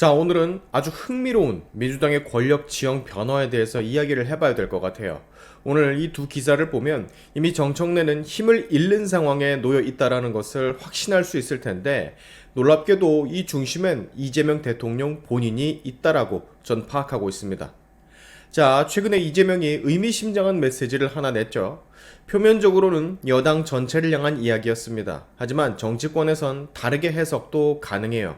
자, 오늘은 아주 흥미로운 민주당의 권력 지형 변화에 대해서 이야기를 해봐야 될 것 같아요. 오늘 이 두 기사를 보면 이미 정청래는 힘을 잃는 상황에 놓여 있다는 것을 확신할 수 있을 텐데, 놀랍게도 이 중심엔 이재명 대통령 본인이 있다라고 전 파악하고 있습니다. 자, 최근에 이재명이 의미심장한 메시지를 하나 냈죠. 표면적으로는 여당 전체를 향한 이야기였습니다. 하지만 정치권에선 다르게 해석도 가능해요.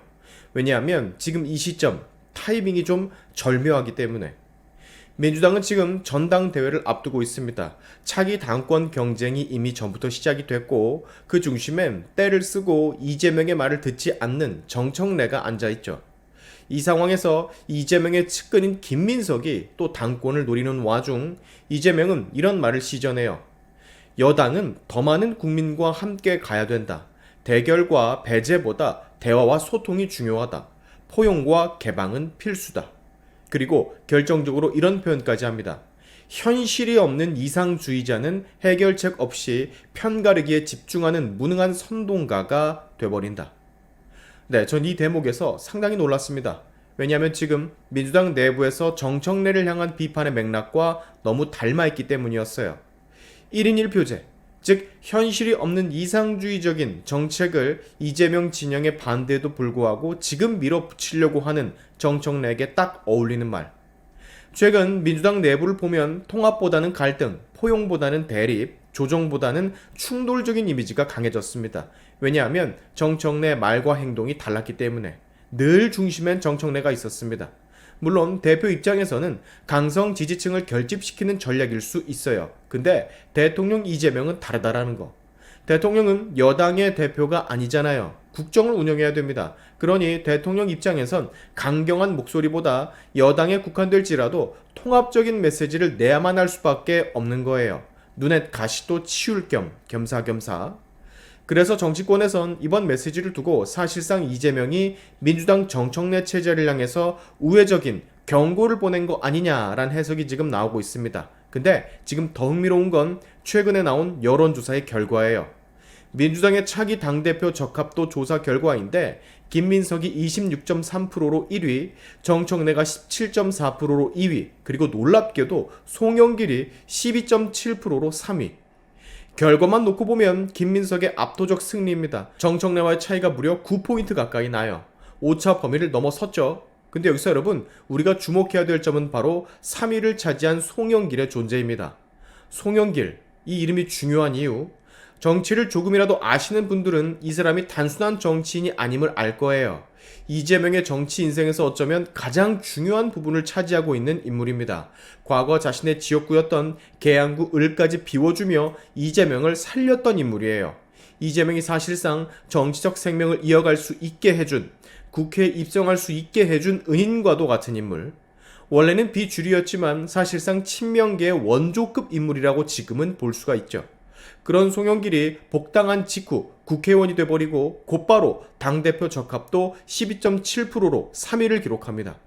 왜냐하면 지금 이 시점, 타이밍이 좀 절묘하기 때문에. 민주당은 지금 전당대회를 앞두고 있습니다. 차기 당권 경쟁이 이미 전부터 시작이 됐고, 그 중심엔 때를 쓰고 이재명의 말을 듣지 않는 정청래가 앉아있죠. 이 상황에서 이재명의 측근인 김민석이 또 당권을 노리는 와중 이재명은 이런 말을 시전해요. 여당은 더 많은 국민과 함께 가야 된다. 대결과 배제보다 대화와 소통이 중요하다. 포용과 개방은 필수다. 그리고 결정적으로 이런 표현까지 합니다. 현실이 없는 이상주의자는 해결책 없이 편가르기에 집중하는 무능한 선동가가 돼버린다. 네, 전 이 대목에서 상당히 놀랐습니다. 왜냐하면 지금 민주당 내부에서 정청래를 향한 비판의 맥락과 너무 닮아있기 때문이었어요. 1인 1표제, 즉 현실이 없는 이상주의적인 정책을 이재명 진영의 반대에도 불구하고 지금 밀어붙이려고 하는 정청래에게 딱 어울리는 말. 최근 민주당 내부를 보면 통합보다는 갈등, 포용보다는 대립, 조정보다는 충돌적인 이미지가 강해졌습니다. 왜냐하면 정청래 말과 행동이 달랐기 때문에. 늘 중심엔 정청래가 있었습니다. 물론 대표 입장에서는 강성 지지층을 결집시키는 전략일 수 있어요. 근데 대통령 이재명은 다르다라는 거. 대통령은 여당의 대표가 아니잖아요. 국정을 운영해야 됩니다. 그러니 대통령 입장에선 강경한 목소리보다 여당에 국한될지라도 통합적인 메시지를 내야만 할 수밖에 없는 거예요. 눈에 가시도 치울 겸 겸사겸사. 그래서 정치권에선 이번 메시지를 두고 사실상 이재명이 민주당 정청래 체제를 향해서 우회적인 경고를 보낸 거 아니냐라는 해석이 지금 나오고 있습니다. 근데 지금 더 흥미로운 건 최근에 나온 여론조사의 결과예요. 민주당의 차기 당대표 적합도 조사 결과인데 김민석이 26.3%로 1위, 정청래가 17.4%로 2위, 그리고 놀랍게도 송영길이 12.7%로 3위. 결과만 놓고 보면 김민석의 압도적 승리입니다. 정청래와의 차이가 무려 9포인트 가까이 나요. 오차 범위를 넘어섰죠. 근데 여기서 여러분, 우리가 주목해야 될 점은 바로 3위를 차지한 송영길의 존재입니다. 송영길, 이 이름이 중요한 이유, 정치를 조금이라도 아시는 분들은 이 사람이 단순한 정치인이 아님을 알 거예요. 이재명의 정치 인생에서 어쩌면 가장 중요한 부분을 차지하고 있는 인물입니다. 과거 자신의 지역구였던 계양구 을까지 비워주며 이재명을 살렸던 인물이에요. 이재명이 사실상 정치적 생명을 이어갈 수 있게 해준, 국회에 입성할 수 있게 해준 은인과도 같은 인물. 원래는 비주류였지만 사실상 친명계의 원조급 인물이라고 지금은 볼 수가 있죠. 그런 송영길이 복당한 직후 국회의원이 돼버리고 곧바로 당대표 적합도 12.7%로 3위를 기록합니다.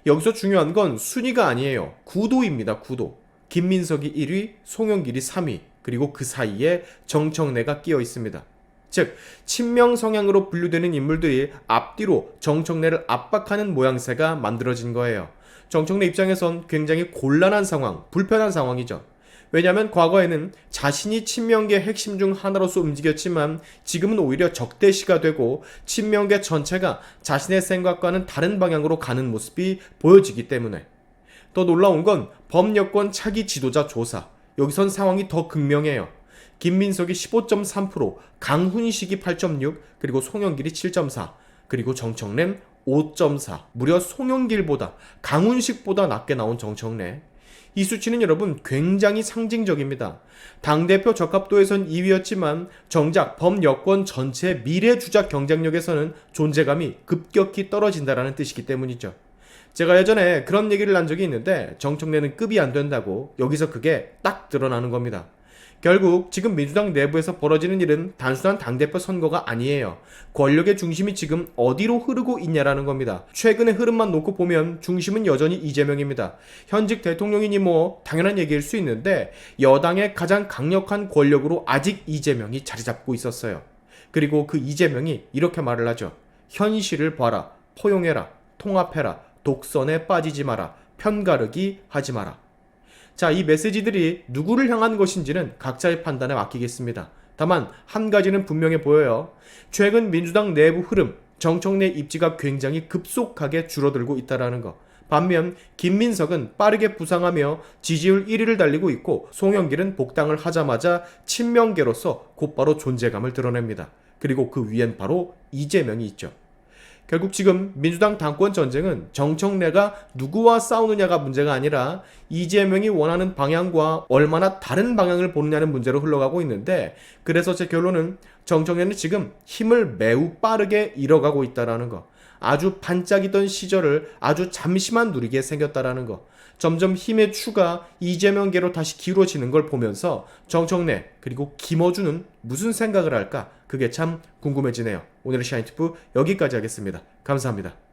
여기서 중요한 건 순위가 아니에요. 구도입니다. 구도. 김민석이 1위, 송영길이 3위, 그리고 그 사이에 정청래가 끼어 있습니다. 즉, 친명 성향으로 분류되는 인물들이 앞뒤로 정청래를 압박하는 모양새가 만들어진 거예요. 정청래 입장에선 굉장히 곤란한 상황, 불편한 상황이죠. 왜냐하면 과거에는 자신이 친명계 핵심 중 하나로서 움직였지만 지금은 오히려 적대시가 되고 친명계 전체가 자신의 생각과는 다른 방향으로 가는 모습이 보여지기 때문에. 더 놀라운 건 범여권 차기 지도자 조사. 여기선 상황이 더 극명해요. 김민석이 15.3%, 강훈식이 8.6%, 그리고 송영길이 7.4%, 그리고 정청래는 5.4%. 무려 송영길보다, 강훈식보다 낮게 나온 정청래. 이 수치는 여러분 굉장히 상징적입니다. 당대표 적합도에선 2위였지만 정작 범여권 전체 미래주작 경쟁력에서는 존재감이 급격히 떨어진다는 뜻이기 때문이죠. 제가 예전에 그런 얘기를 한 적이 있는데 정청래는 급이 안 된다고. 여기서 그게 딱 드러나는 겁니다. 결국 지금 민주당 내부에서 벌어지는 일은 단순한 당대표 선거가 아니에요. 권력의 중심이 지금 어디로 흐르고 있냐라는 겁니다. 최근의 흐름만 놓고 보면 중심은 여전히 이재명입니다. 현직 대통령이니 뭐 당연한 얘기일 수 있는데 여당의 가장 강력한 권력으로 아직 이재명이 자리 잡고 있었어요. 그리고 그 이재명이 이렇게 말을 하죠. 현실을 봐라. 포용해라. 통합해라, 독선에 빠지지 마라, 편가르기 하지 마라. 자, 이 메시지들이 누구를 향한 것인지는 각자의 판단에 맡기겠습니다. 다만 한 가지는 분명해 보여요. 최근 민주당 내부 흐름, 정청래 입지가 굉장히 급속하게 줄어들고 있다는 거. 반면 김민석은 빠르게 부상하며 지지율 1위를 달리고 있고, 송영길은 복당을 하자마자 친명계로서 곧바로 존재감을 드러냅니다. 그리고 그 위엔 바로 이재명이 있죠. 결국 지금 민주당 당권 전쟁은 정청래가 누구와 싸우느냐가 문제가 아니라 이재명이 원하는 방향과 얼마나 다른 방향을 보느냐는 문제로 흘러가고 있는데, 그래서 제 결론은 정청래는 지금 힘을 매우 빠르게 잃어가고 있다는 거. 아주 반짝이던 시절을 아주 잠시만 누리게 생겼다는 거. 점점 힘의 추가 이재명계로 다시 기울어지는 걸 보면서 정청래 그리고 김어준은 무슨 생각을 할까? 그게 참 궁금해지네요. 오늘의 샤인티프 여기까지 하겠습니다. 감사합니다.